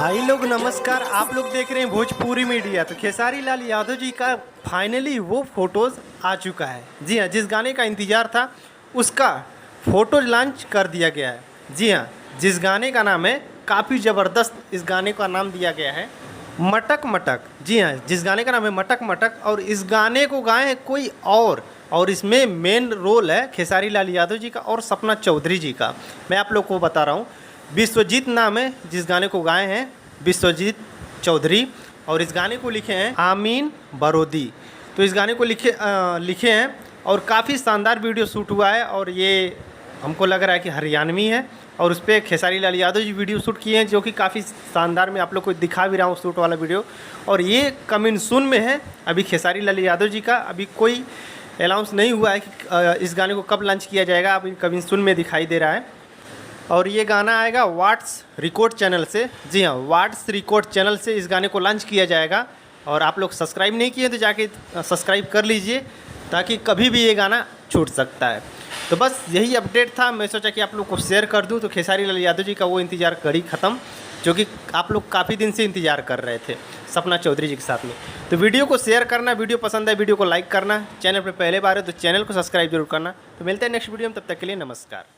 भाई लोग नमस्कार, आप लोग देख रहे हैं भोजपुरी मीडिया। तो खेसारी लाल यादव जी का फाइनली वो फोटोज़ आ चुका है। जी हाँ, जिस गाने का इंतज़ार था उसका फ़ोटोज लॉन्च कर दिया गया है। जी हाँ, जिस गाने का नाम है, काफ़ी ज़बरदस्त इस गाने का नाम दिया गया है मटक मटक। जी हाँ, जिस गाने का नाम है मटक मटक, और इस गाने को गाए हैं कोई और इसमें मेन रोल है खेसारी लाल यादव जी का और सपना चौधरी जी का। मैं आप लोग को बता रहा हूँ, विश्वजीत नाम है जिस गाने को गाए हैं, विश्वजीत चौधरी, और इस गाने को लिखे हैं आमीन बरोदी। तो इस गाने को लिखे हैं और काफ़ी शानदार वीडियो शूट हुआ है, और ये हमको लग रहा है कि हरियाणवी है, और उस पर खेसारी लाल यादव जी वीडियो शूट किए हैं जो कि काफ़ी शानदार। मैं आप लोग को दिखा भी रहा हूँ शूट वाला वीडियो, और ये कमिंग सून में है। अभी खेसारी लाल यादव जी का अभी कोई अनाउंस नहीं हुआ है कि इस गाने को कब लॉन्च किया जाएगा, अभी कमिंग सून में दिखाई दे रहा है। और ये गाना आएगा वाट्स रिकॉर्ड चैनल से। जी हाँ, वाट्स रिकॉर्ड चैनल से इस गाने को लॉन्च किया जाएगा। और आप लोग सब्सक्राइब नहीं किए तो जाके सब्सक्राइब कर लीजिए, ताकि कभी भी ये गाना छूट सकता है। तो बस यही अपडेट था, मैं सोचा कि आप लोग को शेयर कर दूं। तो खेसारी लाल यादव जी का वो इंतज़ार कड़ी ख़त्म, जो कि आप लोग काफ़ी दिन से इंतज़ार कर रहे थे सपना चौधरी जी के साथ में। तो वीडियो को शेयर करना, वीडियो पसंद है वीडियो को लाइक करना, चैनल पर पहले बार है तो चैनल को सब्सक्राइब जरूर करना। तो मिलते हैं नेक्स्ट वीडियो में, तब तक के लिए नमस्कार।